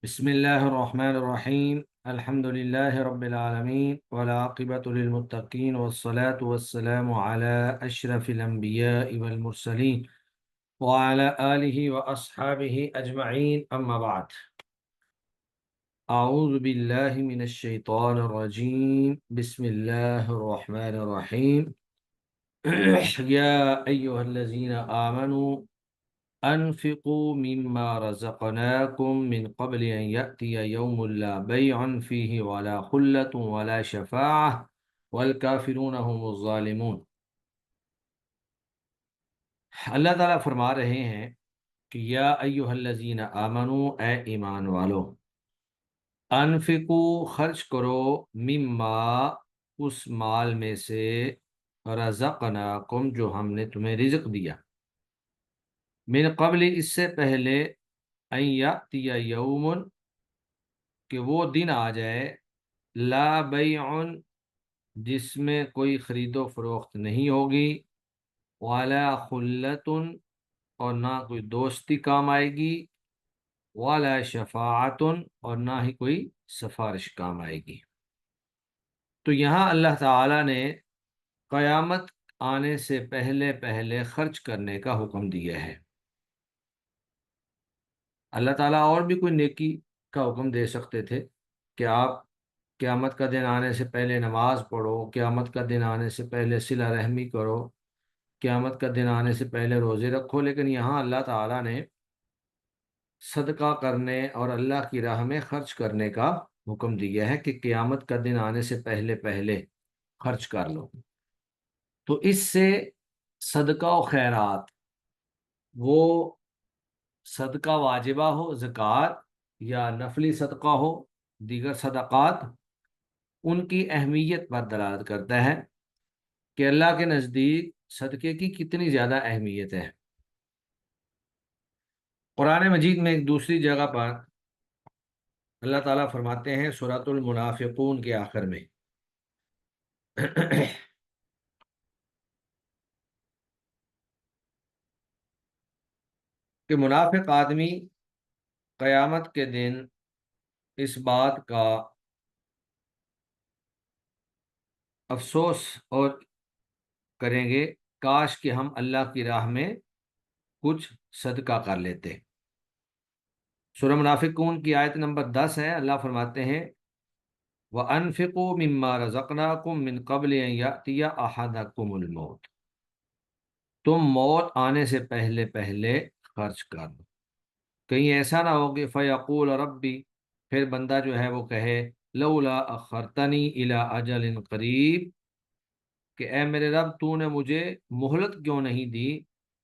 بسم الله الرحمن الرحيم الحمد لله رب العالمين والعاقبة للمتقين والصلاة والسلام على أشرف الأنبياء والمرسلين وعلى آله وأصحابه أجمعين أما بعد. أعوذ بالله من الشيطان الرجيم. بسم الله الرحمن الرحيم. يا أيها الذين آمنوا أنفقوا مما رزقناكم من قبل أن يأتي يوم لا بيع فيه ولا خلة ولا شفاعة والكافرون هم الظالمون. اللہ تعالیٰ فرما رہے ہیں کہ یا ایہا الذین آمنوا، اے ایمان والو، انفقو خرچ کرو، مما اس مال میں سے، رزقناکم جو ہم نے تمہیں رزق دیا، من قبل اس سے پہلے، ان یاتی یوم کہ وہ دن آ جائے، لا بیع جس میں کوئی خرید و فروخت نہیں ہوگی، ولا خلت اور نہ کوئی دوستی کام آئے گی، ولا شفاعت اور نہ ہی کوئی سفارش کام آئے گی۔ تو یہاں اللہ تعالی نے قیامت آنے سے پہلے پہلے خرچ کرنے کا حکم دیا ہے۔ اللہ تعالیٰ اور بھی کوئی نیکی کا حکم دے سکتے تھے کہ آپ قیامت کا دن آنے سے پہلے نماز پڑھو، قیامت کا دن آنے سے پہلے صلہ رحمی کرو، قیامت کا دن آنے سے پہلے روزے رکھو، لیکن یہاں اللہ تعالیٰ نے صدقہ کرنے اور اللہ کی راہ میں خرچ کرنے کا حکم دیا ہے کہ قیامت کا دن آنے سے پہلے پہلے خرچ کر لو۔ تو اس سے صدقہ و خیرات، وہ صدقہ واجبہ ہو، زکوٰۃ، یا نفلی صدقہ ہو، دیگر صدقات، ان کی اہمیت پر دلالت کرتا ہے کہ اللہ کے نزدیک صدقے کی کتنی زیادہ اہمیت ہے۔ قرآن مجید میں ایک دوسری جگہ پر اللہ تعالیٰ فرماتے ہیں سورۃ المنافقون کے آخر میں کہ منافق آدمی قیامت کے دن اس بات کا افسوس اور کریں گے، کاش کہ ہم اللہ کی راہ میں کچھ صدقہ کر لیتے۔ سورہ منافقون کی آیت نمبر 10 ہے۔ اللہ فرماتے ہیں وَأَنفِقُوا مِمَّا رَزَقْنَاكُم مِّن قَبْلِ أَن يَأْتِيَ أَحَدَكُمُ الْمَوْتُ، تم موت آنے سے پہلے پہلے خرچ کر دو، کہیں ایسا نہ ہو کہ فَيَقُولَ رَبِّ، پھر بندہ جو ہے وہ کہے لولا اخرتنی الی اجل قریب، کہ اے میرے رب تو نے مجھے مہلت کیوں نہیں دی،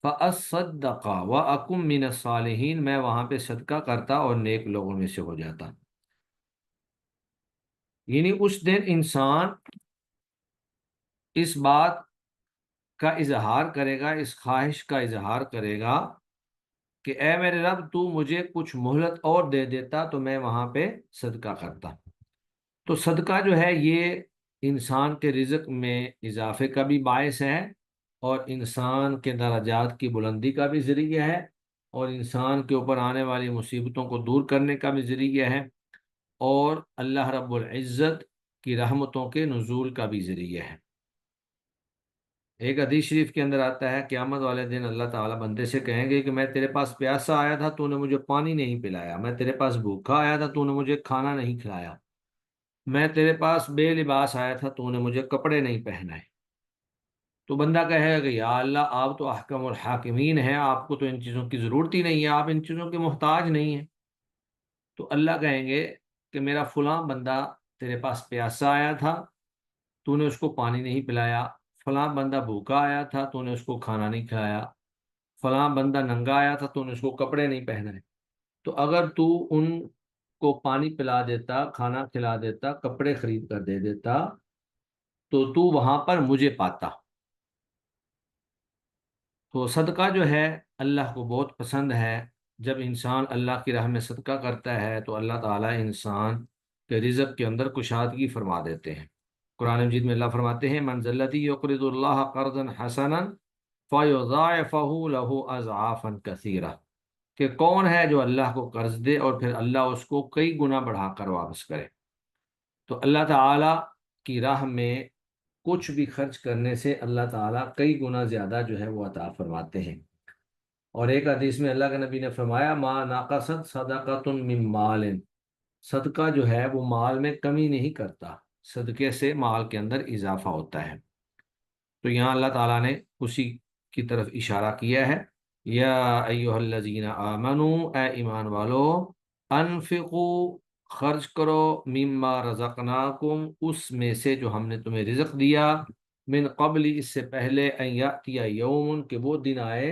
فَأَصَّدَّقَ وَأَكُن مِّنَ الصَّالِحِينَ، میں وہاں پہ صدقہ کرتا اور نیک لوگوں میں سے ہو جاتا۔ یعنی اس دن انسان اس بات کا اظہار کرے گا، اس خواہش کا اظہار کرے گا کہ اے میرے رب تو مجھے کچھ مہلت اور دے دیتا تو میں وہاں پہ صدقہ کرتا۔ تو صدقہ جو ہے یہ انسان کے رزق میں اضافے کا بھی باعث ہے، اور انسان کے درجات کی بلندی کا بھی ذریعہ ہے، اور انسان کے اوپر آنے والی مصیبتوں کو دور کرنے کا بھی ذریعہ ہے، اور اللہ رب العزت کی رحمتوں کے نزول کا بھی ذریعہ ہے۔ ایک حدیث شریف کے اندر آتا ہے قیامت والے دن اللہ تعالیٰ بندے سے کہیں گے کہ میں تیرے پاس پیاسا آیا تھا تو نے مجھے پانی نہیں پلایا، میں تیرے پاس بھوکا آیا تھا تو نے مجھے کھانا نہیں کھلایا، میں تیرے پاس بے لباس آیا تھا تو نے مجھے کپڑے نہیں پہنائے۔ تو بندہ کہے گا کہ یا اللہ آپ تو احکم الحاکمین ہیں، آپ کو تو ان چیزوں کی ضرورت ہی نہیں ہے، آپ ان چیزوں کے محتاج نہیں ہیں۔ تو اللہ کہیں گے کہ میرا فلاں بندہ تیرے پاس پیاسا آیا تھا تو نے اس کو پانی نہیں پلایا، فلاں بندہ بھوکا آیا تھا تو نے اس کو کھانا نہیں کھلایا، فلاں بندہ ننگا آیا تھا تو نے اس کو کپڑے نہیں پہنائے۔ تو اگر تو ان کو پانی پلا دیتا، کھانا کھلا دیتا، کپڑے خرید کر دے دیتا تو وہاں پر مجھے پاتا۔ تو صدقہ جو ہے اللہ کو بہت پسند ہے۔ جب انسان اللہ کی راہ میں صدقہ کرتا ہے تو اللہ تعالیٰ انسان کے رزق کے اندر کشادگی فرما دیتے ہیں۔ قرآن مجید میں اللہ فرماتے ہیں من ذا الذی یقرض اللہ قرضا حسنا فیضاعفہ لہ اضعافا کثیرہ، کہ کون ہے جو اللہ کو قرض دے اور پھر اللہ اس کو کئی گنا بڑھا کر واپس کرے۔ تو اللہ تعالیٰ کی راہ میں کچھ بھی خرچ کرنے سے اللہ تعالیٰ کئی گنا زیادہ جو ہے وہ عطا فرماتے ہیں۔ اور ایک حدیث میں اللہ کے نبی نے فرمایا ما ناقصت صدقۃ من مال، صدقہ جو ہے وہ مال میں کمی نہیں کرتا، صدقے سے مال کے اندر اضافہ ہوتا ہے۔ تو یہاں اللہ تعالیٰ نے اسی کی طرف اشارہ کیا ہے، یا ایہا الذین آمنوا، اے ایمان والو، انفقوا، خرچ کرو، مما رزقناکم، اس میں سے جو ہم نے تمہیں رزق دیا، من قبل، اس سے پہلے، ان یاتی یوم، کہ وہ دن آئے،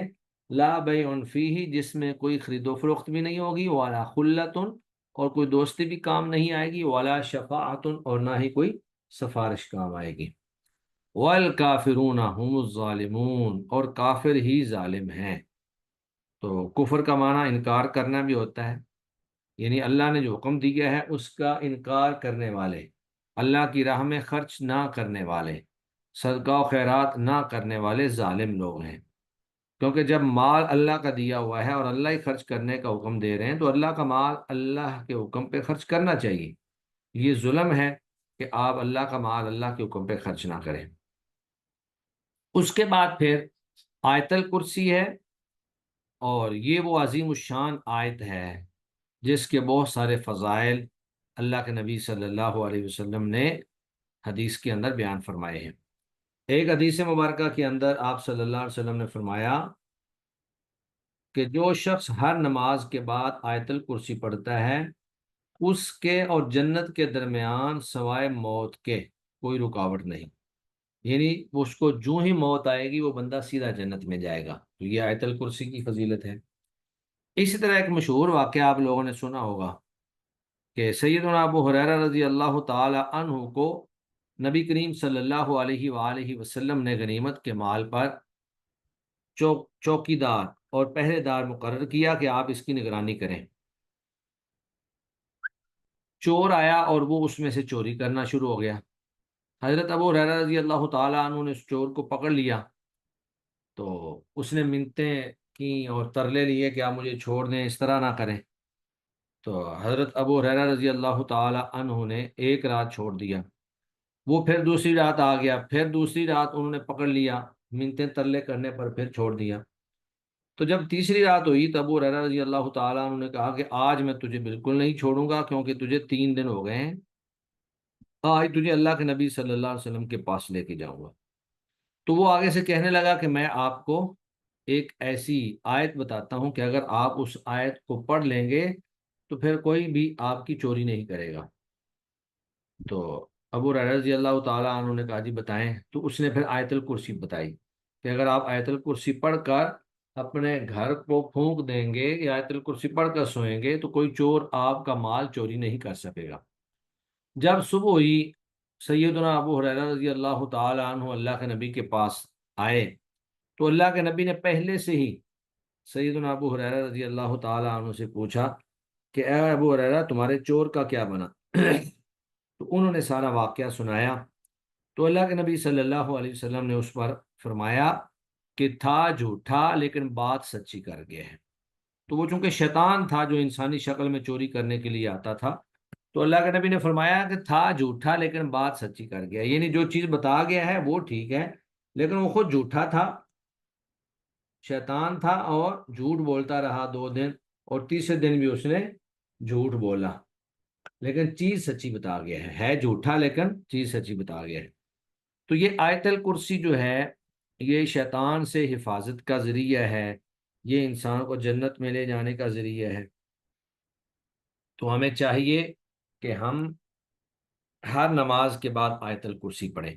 لا بیع فیہ، جس میں کوئی خرید و فروخت بھی نہیں ہوگی، ولا خلۃ، اور کوئی دوستی بھی کام نہیں آئے گی، ولا شفاعت، اور نہ ہی کوئی سفارش کام آئے گی، والکافرون هم الظالمون، اور کافر ہی ظالم ہیں۔ تو کفر کا معنی انکار کرنا بھی ہوتا ہے، یعنی اللہ نے جو حکم دیا ہے اس کا انکار کرنے والے، اللہ کی راہ میں خرچ نہ کرنے والے، صدقہ و خیرات نہ کرنے والے ظالم لوگ ہیں۔ کیونکہ جب مال اللہ کا دیا ہوا ہے اور اللہ ہی خرچ کرنے کا حکم دے رہے ہیں تو اللہ کا مال اللہ کے حکم پہ خرچ کرنا چاہیے۔ یہ ظلم ہے کہ آپ اللہ کا مال اللہ کے حکم پہ خرچ نہ کریں۔ اس کے بعد پھر آیت الکرسی ہے، اور یہ وہ عظیم الشان آیت ہے جس کے بہت سارے فضائل اللہ کے نبی صلی اللہ علیہ وسلم نے حدیث کے اندر بیان فرمائے ہیں۔ ایک حدیث مبارکہ کے اندر آپ صلی اللہ علیہ وسلم نے فرمایا کہ جو شخص ہر نماز کے بعد آیت الکرسی پڑھتا ہے، اس کے اور جنت کے درمیان سوائے موت کے کوئی رکاوٹ نہیں، یعنی اس کو جو ہی موت آئے گی وہ بندہ سیدھا جنت میں جائے گا۔ تو یہ آیت الکرسی کی فضیلت ہے۔ اسی طرح ایک مشہور واقعہ آپ لوگوں نے سنا ہوگا کہ سیدنا ابو ہریرہ رضی اللہ تعالی عنہ کو نبی کریم صلی اللہ علیہ وآلہ وسلم نے غنیمت کے مال پر چوکی دار اور پہرے دار مقرر کیا کہ آپ اس کی نگرانی کریں۔ چور آیا اور وہ اس میں سے چوری کرنا شروع ہو گیا۔ حضرت ابو ہریرہ رضی اللہ تعالی عنہ نے اس چور کو پکڑ لیا، تو اس نے منتیں کی اور ترلے لیے کہ آپ مجھے چھوڑ دیں، اس طرح نہ کریں۔ تو حضرت ابو ہریرہ رضی اللہ تعالی عنہ نے ایک رات چھوڑ دیا، وہ پھر دوسری رات آ گیا، پھر دوسری رات انہوں نے پکڑ لیا، منتیں ترلے کرنے پر پھر چھوڑ دیا۔ تو جب تیسری رات ہوئی تو ابو ہریرہ رضی اللہ تعالیٰ عنہ نے کہا کہ آج میں تجھے بالکل نہیں چھوڑوں گا، کیونکہ تجھے 3 دن ہو گئے ہیں، آج تجھے اللہ کے نبی صلی اللہ علیہ وسلم کے پاس لے کے جاؤں گا۔ تو وہ آگے سے کہنے لگا کہ میں آپ کو ایک ایسی آیت بتاتا ہوں کہ اگر آپ اس آیت کو پڑھ لیں گے تو پھر کوئی بھی آپ کی چوری نہیں کرے گا۔ تو ابو ہریرہ رضی اللہ تعالیٰ عنہ نے کہا جی بتائیں۔ تو اس نے پھر آیت الکرسی بتائی کہ اگر آپ آیت الکرسی پڑھ کر اپنے گھر کو پھونک دیں گے یا آیت الکرسی پڑھ کر سوئیں گے تو کوئی چور آپ کا مال چوری نہیں کر سکے گا۔ جب صبح ہوئی، سیدنا ابو ہریرہ رضی اللہ تعالی عنہ اللہ کے نبی کے پاس آئے، تو اللہ کے نبی نے پہلے سے ہی سیدنا ابو ہریرہ رضی اللہ تعالی عنہ سے پوچھا کہ اے ابو ہریرہ تمہارے چور کا کیا بنا؟ تو انہوں نے سارا واقعہ سنایا۔ تو اللہ کے نبی صلی اللہ علیہ وسلم نے اس پر فرمایا کہ تھا جھوٹا لیکن بات سچی کر گیا ہے۔ تو وہ چونکہ شیطان تھا جو انسانی شکل میں چوری کرنے کے لیے آتا تھا، تو اللہ کے نبی نے فرمایا کہ تھا جھوٹا لیکن بات سچی کر گیا، یعنی جو چیز بتا گیا ہے وہ ٹھیک ہے لیکن وہ خود جھوٹا تھا، شیطان تھا، اور جھوٹ بولتا رہا 2 دن، اور تیسرے دن بھی اس نے جھوٹ بولا لیکن چیز سچی بتا گیا ہے جھوٹا لیکن چیز سچی بتا گیا ہے۔ تو یہ آیت الکرسی جو ہے یہ شیطان سے حفاظت کا ذریعہ ہے، یہ انسان کو جنت میں لے جانے کا ذریعہ ہے۔ تو ہمیں چاہیے کہ ہم ہر نماز کے بعد آیت الکرسی پڑھیں،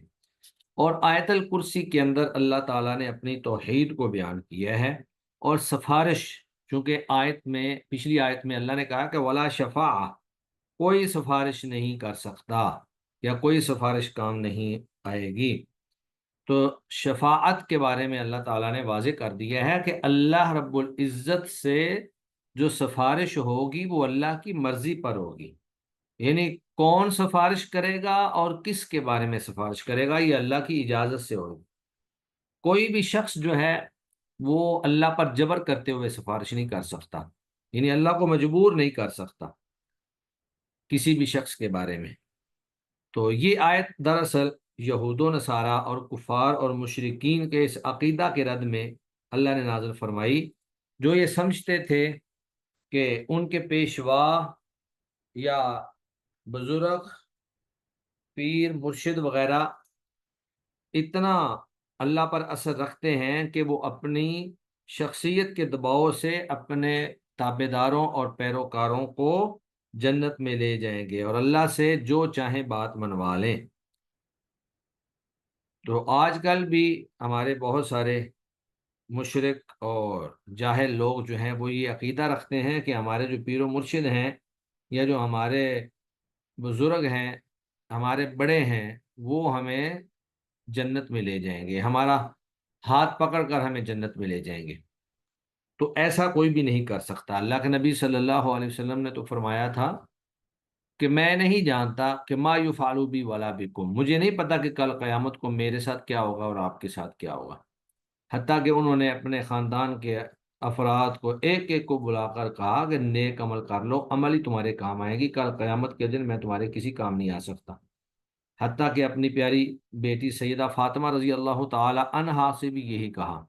اور آیت الکرسی کے اندر اللہ تعالیٰ نے اپنی توحید کو بیان کیا ہے، اور سفارش، چونکہ آیت میں پچھلی آیت میں اللہ نے کہا کہ ولا شفاع، کوئی سفارش نہیں کر سکتا یا کوئی سفارش کام نہیں آئے گی، تو شفاعت کے بارے میں اللہ تعالیٰ نے واضح کر دیا ہے کہ اللہ رب العزت سے جو سفارش ہوگی وہ اللہ کی مرضی پر ہوگی، یعنی کون سفارش کرے گا اور کس کے بارے میں سفارش کرے گا یہ اللہ کی اجازت سے ہوگی۔ کوئی بھی شخص جو ہے وہ اللہ پر جبر کرتے ہوئے سفارش نہیں کر سکتا، یعنی اللہ کو مجبور نہیں کر سکتا کسی بھی شخص کے بارے میں۔ تو یہ آیت دراصل یہود و نصارہ اور کفار اور مشرکین کے اس عقیدہ کے رد میں اللہ نے نازل فرمائی، جو یہ سمجھتے تھے کہ ان کے پیشوا یا بزرگ، پیر، مرشد وغیرہ اتنا اللہ پر اثر رکھتے ہیں کہ وہ اپنی شخصیت کے دباؤ سے اپنے تابع داروں اور پیروکاروں کو جنت میں لے جائیں گے اور اللہ سے جو چاہیں بات منوا لیں۔ تو آج کل بھی ہمارے بہت سارے مشرک اور جاہل لوگ جو ہیں وہ یہ عقیدہ رکھتے ہیں کہ ہمارے جو پیر و مرشد ہیں یا جو ہمارے بزرگ ہیں، ہمارے بڑے ہیں، وہ ہمیں جنت میں لے جائیں گے، ہمارا ہاتھ پکڑ کر ہمیں جنت میں لے جائیں گے۔ تو ایسا کوئی بھی نہیں کر سکتا۔ اللہ کے نبی صلی اللہ علیہ وسلم نے تو فرمایا تھا کہ میں نہیں جانتا کہ ما یفعل بی ولا بکم، مجھے نہیں پتا کہ کل قیامت کو میرے ساتھ کیا ہوگا اور آپ کے ساتھ کیا ہوگا۔ حتیٰ کہ انہوں نے اپنے خاندان کے افراد کو ایک ایک کو بلا کر کہا کہ نیک عمل کر لو، عمل ہی تمہارے کام آئے گی، کل قیامت کے دن میں تمہارے کسی کام نہیں آ سکتا۔ حتیٰ کہ اپنی پیاری بیٹی سیدہ فاطمہ رضی اللہ تعالی عنہا سے بھی یہی کہا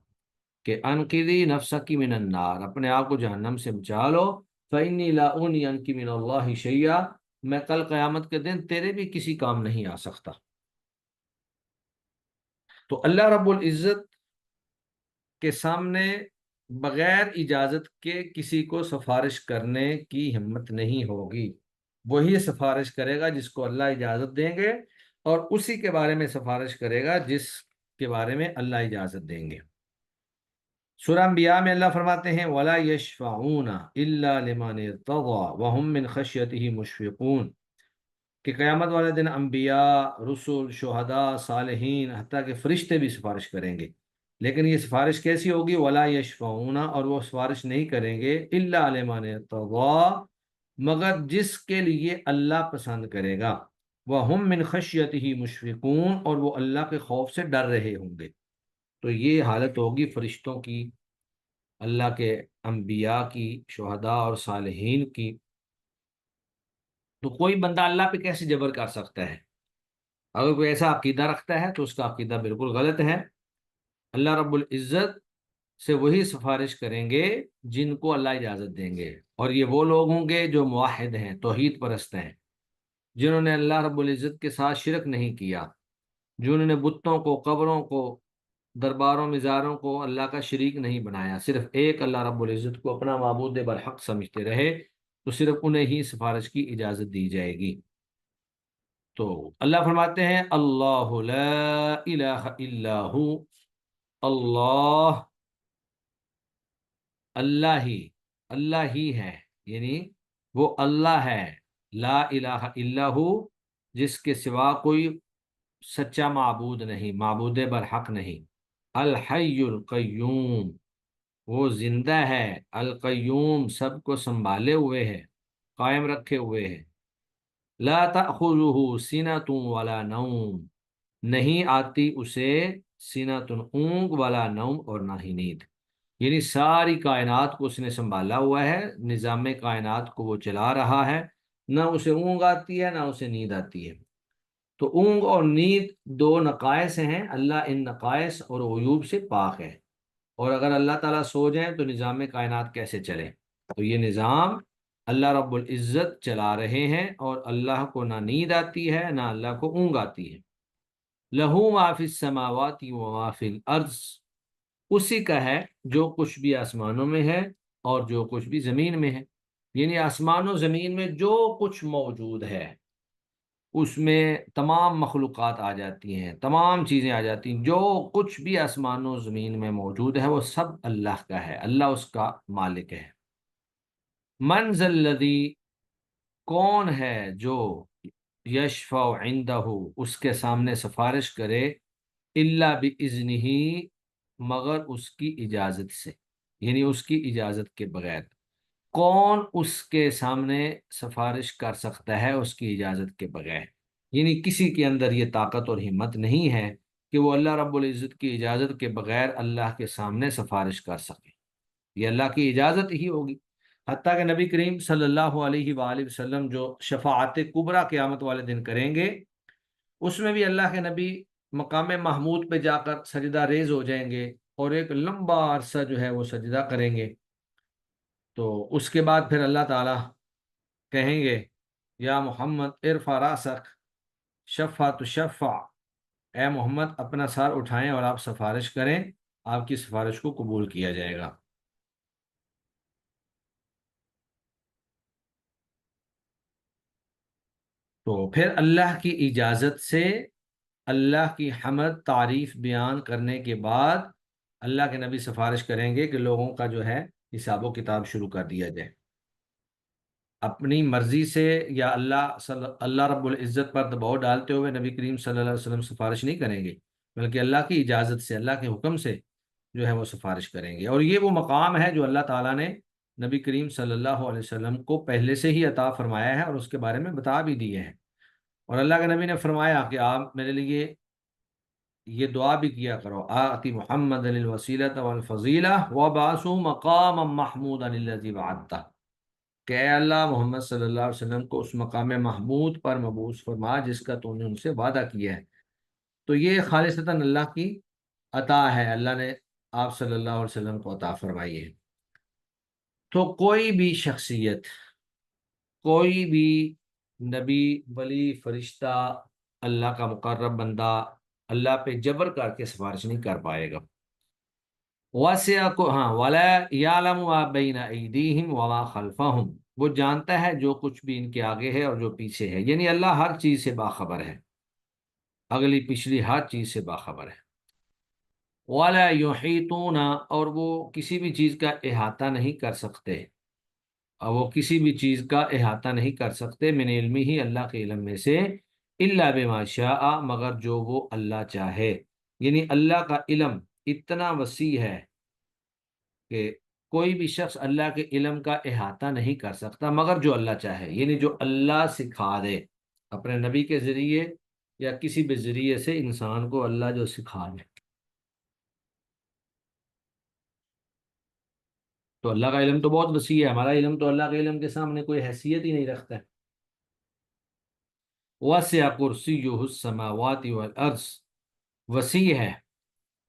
کہ انقذی نفسک من النار، اپنے آپ کو جہنم سے بچا لو، فإنی لا اغنی عنک من اللہ شیئا، میں کل قیامت کے دن تیرے بھی کسی کام نہیں آ سکتا۔ تو اللہ رب العزت کے سامنے بغیر اجازت کے کسی کو سفارش کرنے کی ہمت نہیں ہوگی۔ وہی سفارش کرے گا جس کو اللہ اجازت دیں گے، اور اسی کے بارے میں سفارش کرے گا جس کے بارے میں اللہ اجازت دیں گے۔ سورہ انبیاء میں اللہ فرماتے ہیں وَلَا يَشْفَعُونَ إِلَّا لِمَنِ ارْتَضَىٰ وَهُم مِّن خَشْيَتِهِ مُشْفِقُونَ، کہ قیامت والے دن انبیاء، رسول، شہداء، صالحین، حتیٰ کہ فرشتے بھی سفارش کریں گے، لیکن یہ سفارش کیسی ہوگی؟ وَلَا يَشْفَعُونَ، اور وہ سفارش نہیں کریں گے إِلَّا لِمَنِ ارْتَضَىٰ، مگر جس کے لیے اللہ پسند کرے گا، وَهُم مِّن خَشْيَتِهِ مُشْفِقُونَ، اور وہ اللہ کے خوف سے ڈر رہے ہوں گے۔ تو یہ حالت ہوگی فرشتوں کی، اللہ کے انبیاء کی، شہداء اور صالحین کی۔ تو کوئی بندہ اللہ پہ کیسے جبر کر سکتا ہے؟ اگر کوئی ایسا عقیدہ رکھتا ہے تو اس کا عقیدہ بالکل غلط ہے۔ اللہ رب العزت سے وہی سفارش کریں گے جن کو اللہ اجازت دیں گے، اور یہ وہ لوگ ہوں گے جو موحد ہیں، توحید پرست ہیں، جنہوں نے اللہ رب العزت کے ساتھ شرک نہیں کیا، جنہوں نے بتوں کو، قبروں کو، درباروں، مزاروں کو اللہ کا شریک نہیں بنایا، صرف ایک اللہ رب العزت کو اپنا معبود برحق سمجھتے رہے، تو صرف انہیں ہی سفارش کی اجازت دی جائے گی۔ تو اللہ فرماتے ہیں اللہ لا الہ الا ہو، اللہ، اللہ ہی ہے، یعنی وہ اللہ ہے، لا الہ الا ہو، جس کے سوا کوئی سچا معبود نہیں، معبود برحق نہیں، الحی القیوم، وہ زندہ ہے، القیوم، سب کو سنبھالے ہوئے ہے، قائم رکھے ہوئے ہے، لا تأخذہ سنۃ ولا نوم، نہیں آتی اسے سنۃ، اونگ، ولا نوم، اور نہ ہی نیند، یعنی ساری کائنات کو اس نے سنبھالا ہوا ہے، نظام کائنات کو وہ چلا رہا ہے، نہ اسے اونگ آتی ہے نہ اسے نیند آتی ہے۔ تو اونگ اور نیند دو نقائص ہیں، اللہ ان نقائص اور عیوب سے پاک ہے، اور اگر اللہ تعالیٰ سو جائیں تو نظام کائنات کیسے چلے؟ تو یہ نظام اللہ رب العزت چلا رہے ہیں، اور اللہ کو نہ نیند آتی ہے نہ اللہ کو اونگ آتی ہے۔ لہو ما فی السماوات و ما فی الارض، اسی کا ہے جو کچھ بھی آسمانوں میں ہے اور جو کچھ بھی زمین میں ہے، یعنی آسمان و زمین میں جو کچھ موجود ہے اس میں تمام مخلوقات آ جاتی ہیں، تمام چیزیں آ جاتی ہیں، جو کچھ بھی آسمان و زمین میں موجود ہے وہ سب اللہ کا ہے، اللہ اس کا مالک ہے۔ من ذا الذی، کون ہے جو یشفع عندہ، اس کے سامنے سفارش کرے، الا باذنہ، مگر اس کی اجازت سے، یعنی اس کی اجازت کے بغیر کون اس کے سامنے سفارش کر سکتا ہے اس کی اجازت کے بغیر؟ یعنی کسی کے اندر یہ طاقت اور ہمت نہیں ہے کہ وہ اللہ رب العزت کی اجازت کے بغیر اللہ کے سامنے سفارش کر سکے، یہ اللہ کی اجازت ہی ہوگی۔ حتیٰ کہ نبی کریم صلی اللہ علیہ وآلہ وسلم جو شفاعت کبریٰ قیامت والے دن کریں گے، اس میں بھی اللہ کے نبی مقام محمود پہ جا کر سجدہ ریز ہو جائیں گے اور ایک لمبا عرصہ جو ہے وہ سجدہ کریں گے۔ تو اس کے بعد پھر اللہ تعالیٰ کہیں گے یا محمد ارفع راسک شفع تو شفع، اے محمد اپنا سر اٹھائیں اور آپ سفارش کریں، آپ کی سفارش کو قبول کیا جائے گا۔ تو پھر اللہ کی اجازت سے اللہ کی حمد تعریف بیان کرنے کے بعد اللہ کے نبی سفارش کریں گے کہ لوگوں کا جو ہے حساب و کتاب شروع کر دیا جائے۔ اپنی مرضی سے یا اللہ رب العزت پر دباؤ ڈالتے ہوئے نبی کریم صلی اللہ علیہ وسلم سفارش نہیں کریں گے، بلکہ اللہ کی اجازت سے، اللہ کے حکم سے جو ہے وہ سفارش کریں گے۔ اور یہ وہ مقام ہے جو اللہ تعالیٰ نے نبی کریم صلی اللہ علیہ وسلم کو پہلے سے ہی عطا فرمایا ہے اور اس کے بارے میں بتا بھی دیے ہیں۔ اور اللہ کے نبی نے فرمایا کہ آپ میرے لیے یہ دعا بھی کیا کرو، آتی محمد الوسیلۃ والفضیلہ وبعثہ مقاما محمودا الذی وعدتہ، کہ اے اللہ محمد صلی اللہ علیہ وسلم کو اس مقام محمود پر مبعوث فرما جس کا تو نے ان سے وعدہ کیا ہے۔ تو یہ خالصتاً اللہ کی عطا ہے، اللہ نے آپ صلی اللہ علیہ وسلم کو عطا فرمائی ہے۔ تو کوئی بھی شخصیت، کوئی بھی نبی، ولی، فرشتہ، اللہ کا مقرب بندہ اللہ پہ جبر کر کے سفارش نہیں کر پائے گا۔ وَسِعَ ہاں وَلَا يَعْلَمُ مَا بَيْنَ أَيْدِيهِمْ وَمَا خَلْفَهُمْ، وہ جانتا ہے جو کچھ بھی ان کے آگے ہے اور جو پیچھے ہے، یعنی اللہ ہر چیز سے باخبر ہے، اگلی پچھلی ہر چیز سے باخبر ہے۔ وَلَا يُحِيطُونَ، اور وہ کسی بھی چیز کا احاطہ نہیں کر سکتے، اور وہ کسی بھی چیز کا احاطہ نہیں کر سکتے من علم ہی، اللہ کے علم میں سے، الا بما شاء، مگر جو وہ اللہ چاہے۔ یعنی اللہ کا علم اتنا وسیع ہے کہ کوئی بھی شخص اللہ کے علم کا احاطہ نہیں کر سکتا مگر جو اللہ چاہے، یعنی جو اللہ سکھا دے اپنے نبی کے ذریعے یا کسی بھی ذریعے سے انسان کو اللہ جو سکھا دے۔ تو اللہ کا علم تو بہت وسیع ہے، ہمارا علم تو اللہ کے علم کے سامنے کوئی حیثیت ہی نہیں رکھتا ہے۔ وسع کرسیہ السماوات والارض، وسیع ہے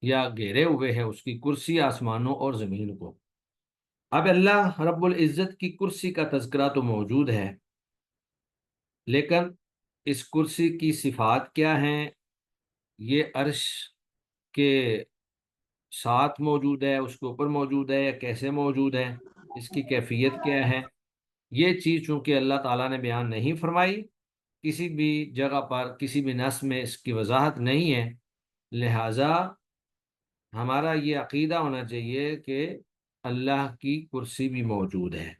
یا گھیرے ہوئے ہے اس کی کرسی آسمانوں اور زمین کو۔ اب اللہ رب العزت کی کرسی کا تذکرہ تو موجود ہے، لیکن اس کرسی کی صفات کیا ہیں؟ یہ عرش کے ساتھ موجود ہے، اس کے اوپر موجود ہے یا کیسے موجود ہے، اس کی کیفیت کیا ہے؟ یہ چیز چونکہ اللہ تعالیٰ نے بیان نہیں فرمائی، کسی بھی جگہ پر کسی بھی نص میں اس کی وضاحت نہیں ہے، لہٰذا ہمارا یہ عقیدہ ہونا چاہیے کہ اللہ کی کرسی بھی موجود ہے۔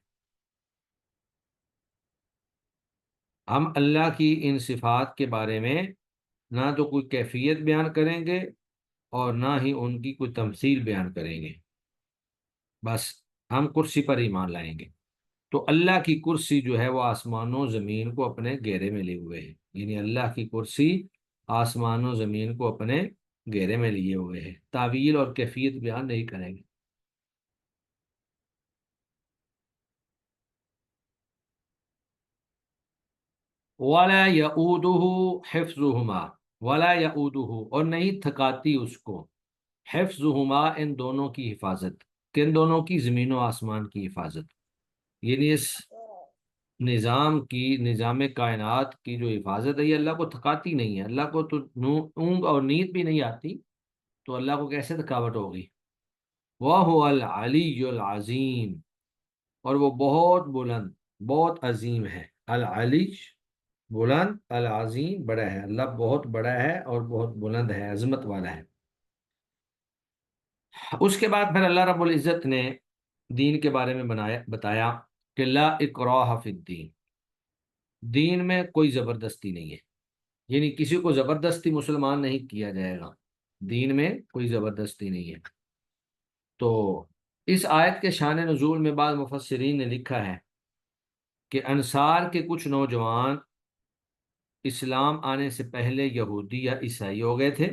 ہم اللہ کی ان صفات کے بارے میں نہ تو کوئی کیفیت بیان کریں گے اور نہ ہی ان کی کوئی تمثیل بیان کریں گے، بس ہم کرسی پر ایمان لائیں گے۔ تو اللہ کی کرسی جو ہے وہ آسمان و زمین کو اپنے گھیرے میں لیے ہوئے ہے، یعنی اللہ کی کرسی آسمان و زمین کو اپنے گھیرے میں لیے ہوئے ہے، تعویل اور کیفیت بیان نہیں کریں گے۔ وَلَا يَئُودُهُ حِفْظُهُمَا، وَلَا يَئُودُهُ، اور نہیں تھکاتی اس کو، حفظهما، ان دونوں کی حفاظت، کن دونوں کی؟ زمین و آسمان کی حفاظت، یعنی اس نظام کی، نظام کائنات کی جو حفاظت ہے یہ اللہ کو تھکاتی نہیں ہے۔ اللہ کو تو اونگ اور نیند بھی نہیں آتی، تو اللہ کو کیسے تھکاوٹ ہوگی؟ وَهُوَ الْعَلِيُّ الْعَظِيمُ، اور وہ بہت بلند، بہت عظیم ہے۔ العلی، بلند، العظیم، بڑا ہے، اللہ بہت بڑا ہے اور بہت بلند ہے، عظمت والا ہے۔ اس کے بعد پھر اللہ رب العزت نے دین کے بارے میں بتایا کہ لا اکراہ فی الدین، دین میں کوئی زبردستی نہیں ہے، یعنی کسی کو زبردستی مسلمان نہیں کیا جائے گا، دین میں کوئی زبردستی نہیں ہے۔ تو اس آیت کے شان نزول میں بعض مفسرین نے لکھا ہے کہ انصار کے کچھ نوجوان اسلام آنے سے پہلے یہودی یا عیسائی ہو گئے تھے،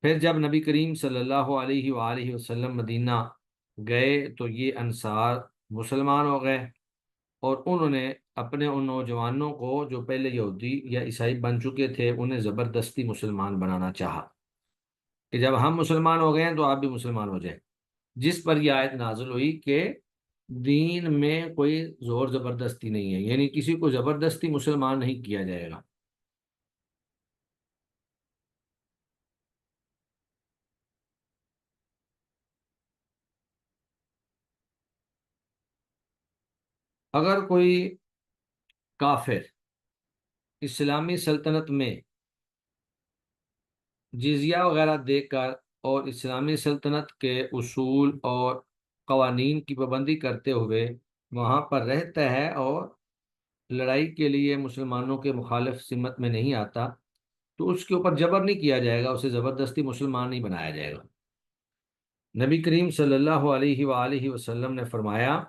پھر جب نبی کریم صلی اللہ علیہ وآلہ وسلم مدینہ گئے تو یہ انصار مسلمان ہو گئے، اور انہوں نے اپنے ان نوجوانوں کو جو پہلے یہودی یا عیسائی بن چکے تھے انہیں زبردستی مسلمان بنانا چاہا کہ جب ہم مسلمان ہو گئے ہیں تو آپ بھی مسلمان ہو جائیں، جس پر یہ آیت نازل ہوئی کہ دین میں کوئی زور زبردستی نہیں ہے، یعنی کسی کو زبردستی مسلمان نہیں کیا جائے گا۔ اگر کوئی کافر اسلامی سلطنت میں جزیہ وغیرہ دے کر اور اسلامی سلطنت کے اصول اور قوانین کی پابندی کرتے ہوئے وہاں پر رہتا ہے اور لڑائی کے لیے مسلمانوں کے مخالف سمت میں نہیں آتا، تو اس کے اوپر جبر نہیں کیا جائے گا، اسے زبردستی مسلمان نہیں بنایا جائے گا۔ نبی کریم صلی اللہ علیہ وآلہ وسلم نے فرمایا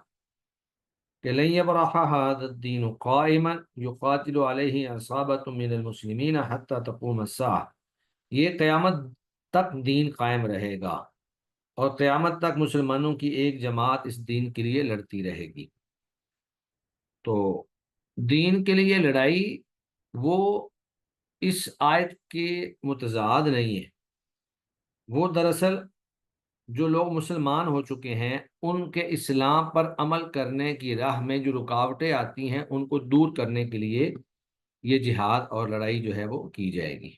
کہ لن يبرح هذا الدين قائما يقاتل عليه عصابة من المسلمين حتى تقوم الساعة، یہ قیامت تک دین قائم رہے گا اور قیامت تک مسلمانوں کی ایک جماعت اس دین کے لیے لڑتی رہے گی۔ تو دین کے لیے لڑائی وہ اس آیت کے متضاد نہیں ہے، وہ دراصل جو لوگ مسلمان ہو چکے ہیں ان کے اسلام پر عمل کرنے کی راہ میں جو رکاوٹیں آتی ہیں ان کو دور کرنے کے لیے یہ جہاد اور لڑائی جو ہے وہ کی جائے گی۔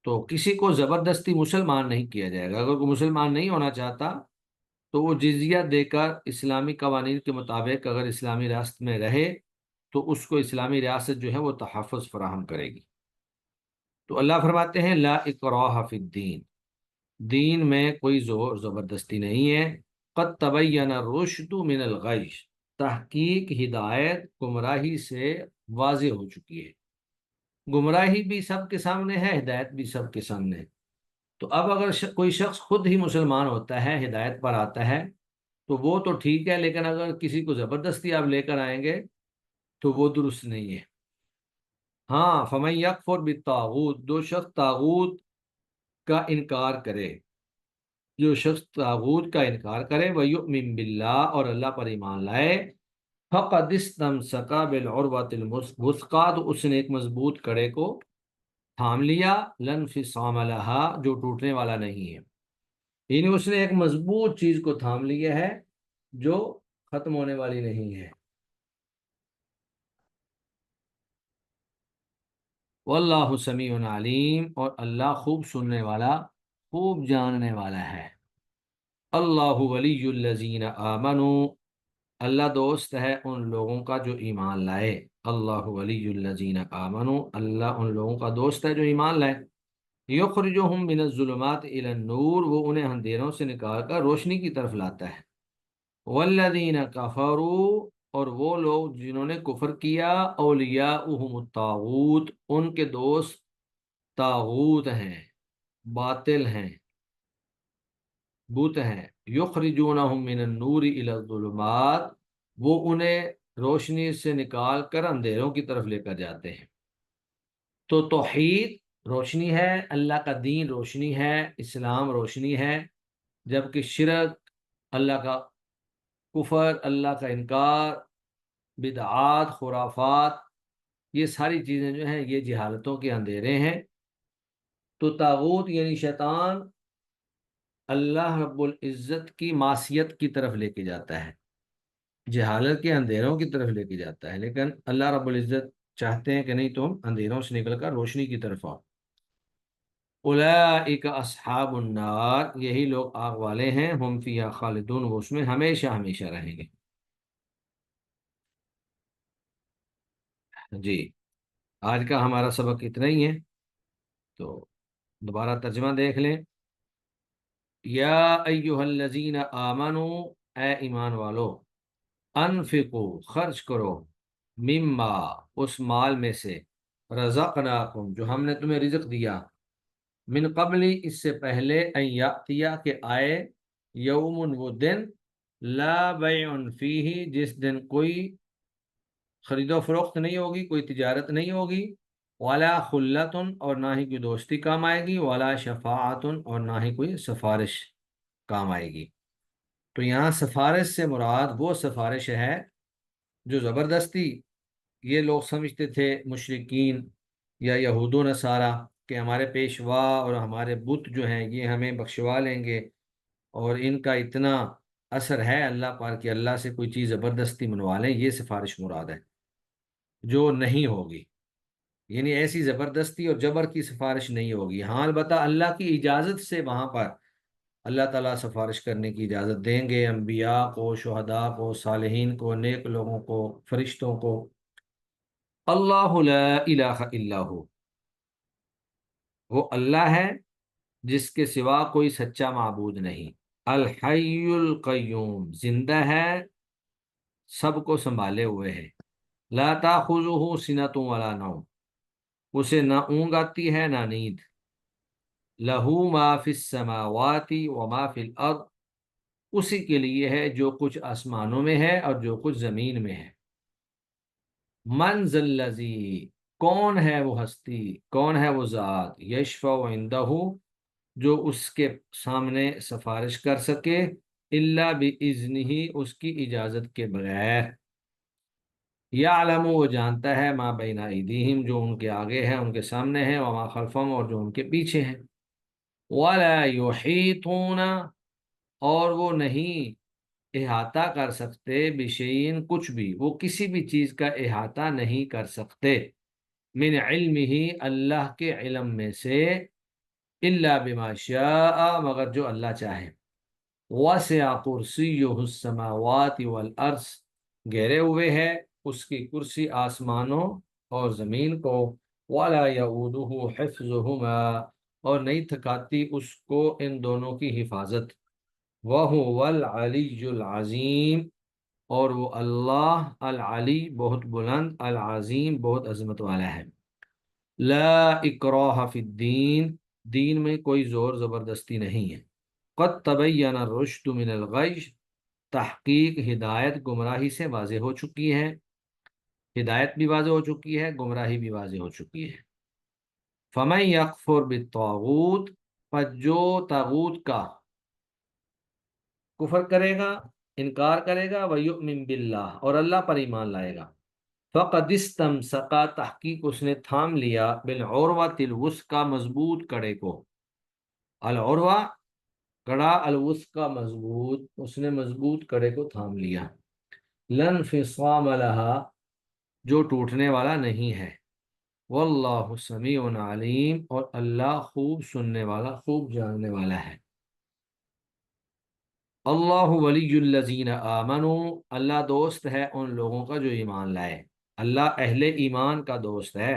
تو کسی کو زبردستی مسلمان نہیں کیا جائے گا، اگر کوئی مسلمان نہیں ہونا چاہتا تو وہ جزیہ دے کر اسلامی قوانین کے مطابق اگر اسلامی ریاست میں رہے تو اس کو اسلامی ریاست جو ہے وہ تحفظ فراہم کرے گی۔ تو اللہ فرماتے ہیں لا اکراہ فی الدین، دین میں کوئی زور زبردستی نہیں ہے، قد تبین الرشد من الغی، تحقیق ہدایت گمراہی سے واضح ہو چکی ہے، گمراہی بھی سب کے سامنے ہے، ہدایت بھی سب کے سامنے ہے۔ تو اب اگر کوئی شخص خود ہی مسلمان ہوتا ہے، ہدایت پر آتا ہے تو وہ تو ٹھیک ہے، لیکن اگر کسی کو زبردستی آپ لے کر آئیں گے تو وہ درست نہیں ہے۔ ہاں، فمن یکفر بالطاغوت، جو شخص طاغوت کا انکار کرے، جو شخص طاغوت کا انکار کرے وَيُؤْمِن بِاللَّهِ، اور اللہ پر ایمان لائے، فَقَدِ اسْتَمْسَكَ بِالْعُرْوَةِ الْوُثْقَىٰ، تو اس نے ایک مضبوط کڑے کو تھام لیا، لَا انفصام لَهَا، جو ٹوٹنے والا نہیں ہے، یعنی اس نے ایک مضبوط چیز کو تھام لیا ہے جو ختم ہونے والی نہیں ہے۔ واللہ سمیع علیم، اور اللہ خوب سننے والا، خوب جاننے والا ہے۔ اللہ ولی الذین آمنوا، اللہ دوست ہے ان لوگوں کا جو ایمان لائے۔ اللہ ولی الذین آمنوا، اللہ ان لوگوں کا دوست ہے جو ایمان لائے۔ یخرجہم من الظلمات الی النور، وہ انہیں اندھیروں سے نکال کر روشنی کی طرف لاتا ہے۔ والذین کفروا، اور وہ لوگ جنہوں نے کفر کیا، اولیاؤہم الطاغوت، ان کے دوست طاغوت ہیں، باطل ہیں، بت ہیں۔ یخرجونہم من النور الی الظلمات، وہ انہیں روشنی سے نکال کر اندھیروں کی طرف لے کر جاتے ہیں۔ تو توحید روشنی ہے، اللہ کا دین روشنی ہے، اسلام روشنی ہے، جبکہ شرک، اللہ کا کفر، اللہ کا انکار، بدعات، خرافات، یہ ساری چیزیں جو ہیں یہ جہالتوں کے اندھیرے ہیں۔ تو طاغوت یعنی شیطان اللہ رب العزت کی معصیت کی طرف لے کے جاتا ہے، جہالت کے اندھیروں کی طرف لے کے جاتا ہے، لیکن اللہ رب العزت چاہتے ہیں کہ نہیں، تم اندھیروں سے نکل کر روشنی کی طرف آؤ۔ اولئک اصحاب النار، یہی لوگ آگ والے ہیں، ہم فیہا خالدون، وہ اس میں ہمیشہ ہمیشہ رہیں گے۔ جی، آج کا ہمارا سبق اتنا ہی ہے، تو دوبارہ ترجمہ دیکھ لیں۔ یا ایہا الذین آمنوا، اے ایمان والو، انفقوا، خرچ کرو، مما، اس مال میں سے، رزقناکم، جو ہم نے تمہیں رزق دیا، من قبل، اس سے پہلے، ان یاتیا، کہ آئے، یوم، وہ دن، لا بیع فیہ، جس دن کوئی خرید و فروخت نہیں ہوگی، کوئی تجارت نہیں ہوگی، ولا خلت، اور نہ ہی کوئی دوستی کام آئے گی، ولا شفاعت، اور نہ ہی کوئی سفارش۔ کام آئے گی۔ تو یہاں سفارش سے مراد وہ سفارش ہے جو زبردستی، یہ لوگ سمجھتے تھے مشرکین یا یہود و نصارہ کہ ہمارے پیشوا اور ہمارے بت جو ہیں یہ ہمیں بخشوا لیں گے، اور ان کا اتنا اثر ہے اللہ پر کہ اللہ سے کوئی چیز زبردستی منوا لیں، یہ سفارش مراد ہے جو نہیں ہوگی۔ یعنی ایسی زبردستی اور جبر کی سفارش نہیں ہوگی، ہاں البتہ اللہ کی اجازت سے وہاں پر اللہ تعالیٰ سفارش کرنے کی اجازت دیں گے، انبیاء کو، شہداء کو، صالحین کو، نیک لوگوں کو، فرشتوں کو۔ اللہ لا الہ الا ہو، وہ اللہ ہے جس کے سوا کوئی سچا معبود نہیں۔ الحی القیوم، زندہ ہے، سب کو سنبھالے ہوئے ہے۔ لا تاخذہ سنۃ ولا نوم، اسے نہ اونگ آتی ہے نہ نیند۔ لہ ما فی السماوات وما فی الارض، اسی کے لیے ہے جو کچھ آسمانوں میں ہے اور جو کچھ زمین میں ہے۔ من ذا الذی، کون ہے وہ ہستی، کون ہے وہ ذات، یشفع عندہ، جو اس کے سامنے سفارش کر سکے، الا باذنہ، اس کی اجازت کے بغیر۔ یعلم، وہ جانتا ہے، ما بین ایدیہم، جو ان کے آگے ہے، ان کے سامنے ہے، وما خلفہم، اور جو ان کے پیچھے ہے۔ ولا یحیطون، اور وہ نہیں احاطہ کر سکتے، بشیء، کچھ بھی، وہ کسی بھی چیز کا احاطہ نہیں کر سکتے، من علمہ، اللہ کے علم میں سے، الا بما شاء، مگر جو اللہ چاہے۔ وسع کرسیہ السماوات والارض، گھیرے ہوئے ہے اس کی کرسی آسمانوں اور زمین کو۔ ولا یؤودہ حفظہما، اور نہیں تھکاتی اس کو ان دونوں کی حفاظت۔ وہو العلی العظیم، اور وہ اللہ العلی، بہت بلند، العظیم، بہت عظمت والا ہے۔ لا اکراہ فی الدین، دین میں کوئی زور زبردستی نہیں ہے۔ قد تبین الرشد من الغی، تحقیق ہدایت گمراہی سے واضح ہو چکی ہے، ہدایت بھی واضح ہو چکی ہے، گمراہی بھی واضح ہو چکی ہے۔ فمن یکفر بالطاغوت، پس جو طاغوت کا کفر کرے گا، انکار کرے گا، ویؤمن باللہ، اور اللہ پر ایمان لائے گا، فقد استمسک، تحقیق اس نے تھام لیا، بالعروۃ الوثقی، مضبوط کڑے کو۔ العروہ، کڑا، الوثقی، مضبوط، اس نے مضبوط کڑے کو تھام لیا۔ لا انفصام لہا، جو ٹوٹنے والا نہیں ہے۔ واللہ سمیع علیم، اور اللہ خوب سننے والا، خوب جاننے والا ہے۔ اللہ ولی الذین آمنوا، اللہ دوست ہے ان لوگوں کا جو ایمان لائے۔ اللہ اہل ایمان کا دوست ہے،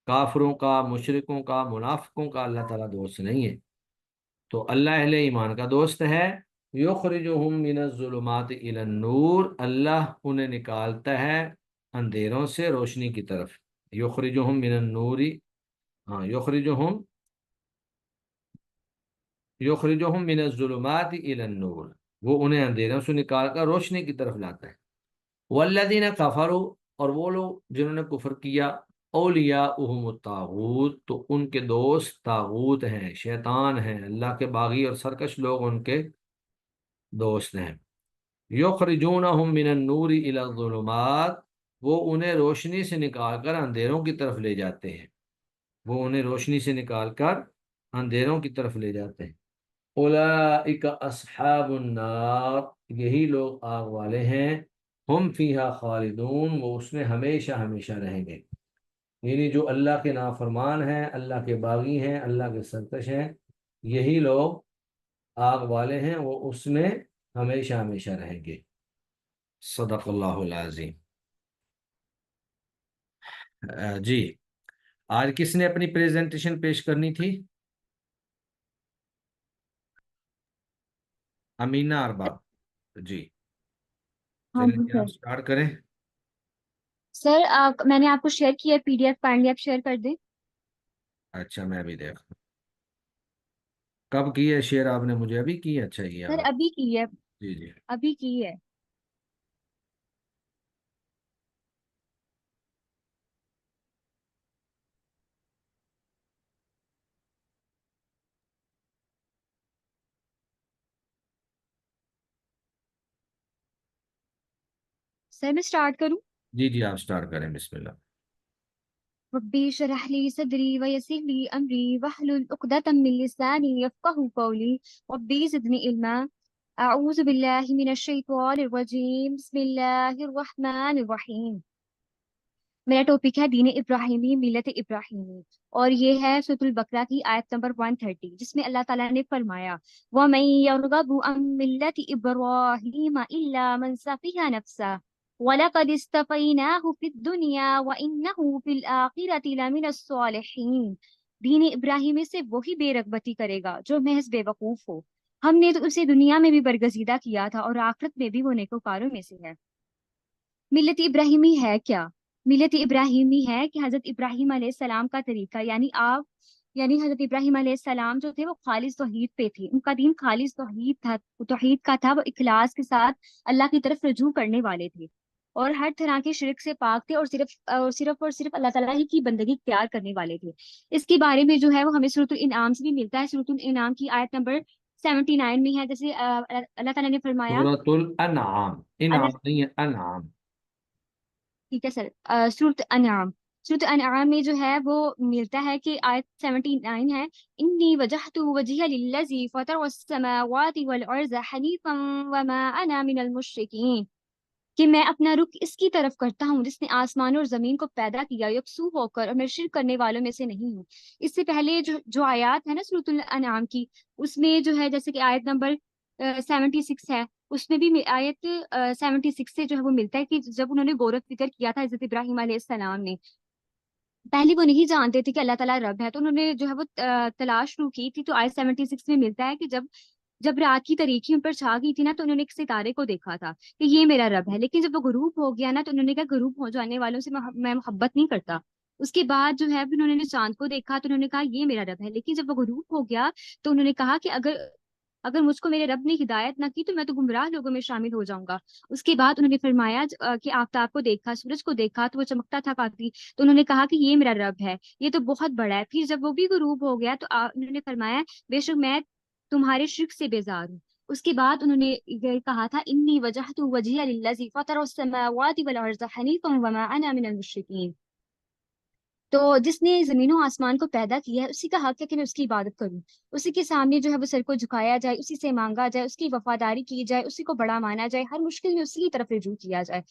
کافروں کا، مشرکوں کا، منافقوں کا اللہ تعالیٰ دوست نہیں ہے۔ تو اللہ اہل ایمان کا دوست ہے۔ یخرجہم من الظلمات الی النور، اللہ انہیں نکالتا ہے اندھیروں سے روشنی کی طرف۔ یخرجہم من النور، ہاں، یخرجہم من الظلمات الی النور، وہ انہیں اندھیروں سے نکال کر روشنی کی طرف لاتا ہے۔ والذین کفروا، اور وہ لوگ جنہوں نے کفر کیا، اولیاؤہم الطاغوت، تو ان کے دوست طاغوت ہیں، شیطان ہیں، اللہ کے باغی اور سرکش لوگ ان کے دوست ہیں۔ یخرجونہم من النور الی الظلمات، وہ انہیں روشنی سے نکال کر اندھیروں کی طرف لے جاتے ہیں، وہ انہیں روشنی سے نکال کر اندھیروں کی طرف لے جاتے ہیں۔ اولئک اصحاب النار، یہی لوگ آگ والے ہیں، ہم فیہا خالدون، وہ اس میں ہمیشہ ہمیشہ رہیں گے۔ یعنی جو اللہ کے نافرمان ہیں، اللہ کے باغی ہیں، اللہ کے سرکش ہیں، یہی لوگ آگ والے ہیں، وہ اس میں ہمیشہ ہمیشہ رہیں گے۔ صدق اللہ العظیم۔ جی، آج کس نے اپنی پریزنٹیشن پیش کرنی تھی؟ امینہ ارباب، جی، ہاں چلیں جی جی، سر۔ آپ سٹارٹ کریں۔ سر میں نے آپ کو شیئر کیا ہے PDF فائنلی آپ شیئر کر دیں۔ اچھا، میں بھی دیکھ، کب کی ہے شیئر آپ نے مجھے؟ ابھی کی ہے؟ اچھا، یہ سر آپ، ابھی کی ہے، جی جی۔ ابھی کی ہے۔ سر میں اسٹارٹ کروں؟ جی جی آپ سٹارٹ کریں، بسم اللہ۔ ربی اشرح لي صدري ويسر لي امري واحلل عقدة من لساني يفقهوا قولي ربي زدني علما اعوذ بالله من الشیطان الرجیم بسم اللہ الرحمن الرحیم۔ میرا ٹاپک ہے دین ابراہیمی، ملت ابراہیمی، اور یہ ہے سورۃ البقرہ کی آیت نمبر 130، جس میں اللہ تعالیٰ نے فرمایا وَمَن يَرْغَبُ عَن مِّلَّةِ إِبْرَاهِيمَ إِلَّا مَن سَفِهَ نَفْسَهُ وَلَقَدِ اصْطَفَيْنَاهُ فِي الدُّنْيَا وَإِنَّهُ فِي الْآخِرَةِ لَمِنَ الصَّالِحِينَ۔ دین ابراہیمی سے وہی بے رغبتی کرے گا جو محض بے وقوف ہو، ہم نے تو اسے دنیا میں بھی برگزیدہ کیا تھا اور آخرت میں بھی وہ نیکوکاروں میں سے ہے۔ ملت ابراہیمی ہے کیا؟ ملت ابراہیمی ہے کہ حضرت ابراہیم علیہ السلام کا طریقہ، یعنی آپ، یعنی حضرت ابراہیم علیہ السلام جو تھے وہ خالص توحید پہ تھے، ان کا دین خالص توحید تھا، توحید کا تھا، وہ اخلاص کے ساتھ اللہ کی طرف رجوع کرنے والے تھے اور ہر طرح کے شرک سے پاک تھے، اور صرف اللہ تعالیٰ ہی کی بندگی اختیار کرنے والے تھے۔ اس کے بارے میں جو ہے وہ ہمیں سورۃ الانعام سے بھی ملتا ہے۔ سورۃ الانعام کی آیت نمبر 79 میں ہے، جیسے اللہ تعالیٰ نے فرمایا، سورۃ الانعام، انعام اللہ، نہیں ہے، انعام۔ ٹھیک ہے سر، سورۃ انعام، سورۃ انعام میں جو ہے وہ ملتا ہے کہ آیت 79 ہے، انی وجہت وجہی للذی فطر السماوات والارض حنیفا وما انا من المشرکین، کہ میں اپنا رخ اس کی طرف کرتا ہوں جس نے آسمان اور زمین کو پیدا کیا یکسو ہو کر، اور میں شرک کرنے والوں میں سے نہیں ہوں۔ اس سے پہلے جو آیات ہے نا سورۃ الانعام کی، اس میں جو ہے جیسے کہ آیت نمبر 76 ہے، اس میں بھی آیت 76 سے جو ہے وہ ملتا ہے کہ جب انہوں نے غور و فکر کیا تھا حضرت ابراہیم علیہ السلام نے، پہلے وہ نہیں جانتے تھے کہ اللہ تعالیٰ رب ہے، تو انہوں نے جو ہے وہ تلاش شروع کی تھی، تو آیت 76 میں ملتا ہے کہ جب رات کی تاریکی ان پر چھا گئی تھی نا، تو انہوں نے ایک ستارے کو دیکھا تھا کہ یہ میرا رب ہے، لیکن جب وہ غروب ہو گیا نا، تو انہوں نے کہا غروب ہو جانے والوں سے میں محبت نہیں کرتا۔ اس کے بعد جو ہے انہوں نے چاند کو دیکھا، تو انہوں نے کہا یہ میرا رب ہے، لیکن جب وہ غروب ہو گیا تو انہوں نے کہا کہ اگر اگر مجھ کو میرے رب نے ہدایت نہ کی تو میں تو گمراہ لوگوں میں شامل ہو جاؤں گا۔ اس کے بعد انہوں نے فرمایا کہ آفتاب کو دیکھا، سورج کو دیکھا تو وہ چمکتا تھا کافی، تو انہوں نے کہا کہ یہ میرا رب ہے، یہ تو بہت بڑا ہے۔ پھر جب وہ بھی غروب ہو گیا تو انہوں نے فرمایا بے شک میں تمہارے شرک سے بیزار ہوں۔ اس کے بعد انہوں نے یہ کہا تھا انی وجہت وجہی للذی فطر السماوات والارض حنیفا وما انا من المشرکین، تو جس نے زمین و آسمان کو پیدا کیا ہے اسی کا حق ہے کہ میں اس کی عبادت کروں، اسی کے سامنے جو ہے وہ سر کو جھکایا جائے، اسی سے مانگا جائے، اس کی وفاداری کی جائے، اسی کو بڑا مانا جائے، ہر مشکل میں اسی کی طرف رجوع کیا جائے،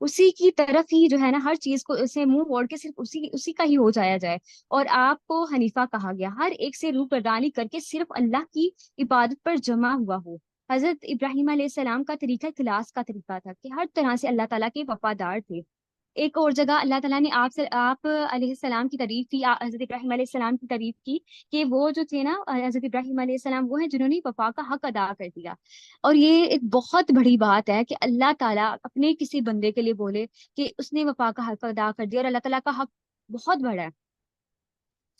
اسی کی طرف ہی جو ہے نا ہر چیز کو اسے منہ موڑ کے صرف اسی کا ہی ہو جایا جائے۔ اور آپ کو حنیفہ کہا گیا، ہر ایک سے روح گردانی کر کے صرف اللہ کی عبادت پر جمع ہوا ہو۔ حضرت ابراہیم علیہ السلام کا طریقہ اخلاص کا طریقہ تھا کہ ہر طرح سے اللہ تعالیٰ کے وفادار تھے۔ ایک اور جگہ اللہ تعالیٰ نے آپ علیہ السلام کی تعریف کی، حضرت ابراہیم علیہ السلام کی تعریف کی کہ وہ جو تھے نا، حضرت ابراہیم علیہ السلام وہ ہیں جنہوں نے وفا کا حق ادا کر دیا۔ اور یہ ایک بہت بڑی بات ہے کہ اللہ تعالیٰ اپنے کسی بندے کے لیے بولے کہ اس نے وفا کا حق ادا کر دیا، اور اللہ تعالیٰ کا حق بہت بڑا ہے۔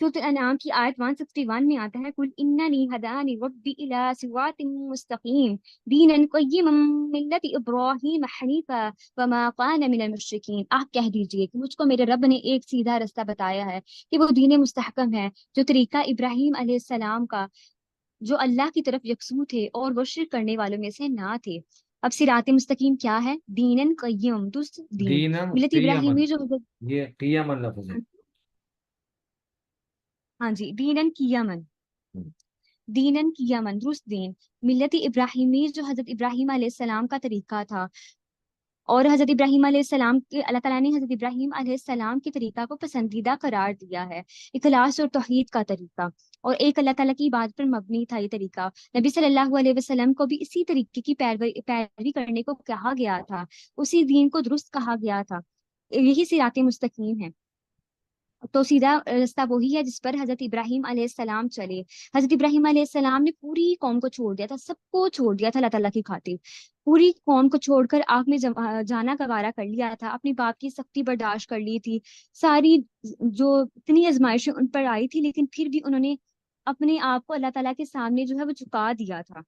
سورۃ الانعام کی آیت 161 میں آتا ہے کل اننی ہدانی ربی الی صراط مستقیم دینا قیما ملت ابراہیم حنیفا وما کان من المشرکین، آپ کہہ دیجئے کہ مجھ کو میرے رب نے ایک سیدھا رستہ بتایا ہے کہ وہ دین مستحکم ہے، جو طریقہ ابراہیم علیہ السلام کا، جو اللہ کی طرف یکسو تھے اور وہ شرک کرنے والوں میں سے نہ تھے۔ اب صراط مستقیم کیا ہے؟ دینن قیم، درست دین، دینم ملت قیمن، ابراہیمی جو، یہ قیمن لفظ ہے۔ ہاں جی، دینن قیمن، دینن قیمن، درست دین، ملت ابراہیمی جو حضرت ابراہیم علیہ السلام کا طریقہ تھا، اور حضرت ابراہیم علیہ السلام کے اللہ تعالیٰ نے حضرت ابراہیم علیہ السلام کے طریقہ کو پسندیدہ قرار دیا ہے، اخلاص اور توحید کا طریقہ، اور ایک اللہ تعالیٰ کی بات پر مبنی تھا یہ طریقہ۔ نبی صلی اللہ علیہ وسلم کو بھی اسی طریقے کی پیروی کرنے کو کہا گیا تھا، اسی دین کو درست کہا گیا تھا، یہی صراط مستقیم ہے۔ تو سیدھا راستہ وہی ہے جس پر حضرت ابراہیم علیہ السلام چلے۔ حضرت ابراہیم علیہ السلام نے پوری قوم کو چھوڑ دیا تھا، سب کو چھوڑ دیا تھا اللہ تعالیٰ کی خاطر، پوری قوم کو چھوڑ کر آگ میں جانا گوارا کر لیا تھا، اپنے باپ کی سختی برداشت کر لی تھی، ساری جو اتنی آزمائشیں ان پر آئی تھی، لیکن پھر بھی انہوں نے اپنے آپ کو اللہ تعالیٰ کے سامنے جو ہے وہ جھکا دیا تھا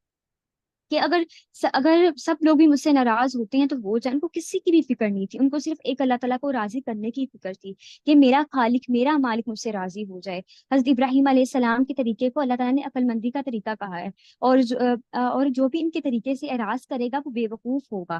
کہ اگر سب لوگ بھی مجھ سے ناراض ہوتے ہیں تو ہو جائے، ان کو کسی کی بھی فکر نہیں تھی، ان کو صرف ایک اللہ تعالیٰ کو راضی کرنے کی فکر تھی کہ میرا خالق، میرا مالک مجھ سے راضی ہو جائے۔ حضرت ابراہیم علیہ السلام کے طریقے کو اللہ تعالیٰ نے عقل مندی کا طریقہ کہا ہے، اور جو بھی ان کے طریقے سے اعراض کرے گا وہ بے وقوف ہوگا۔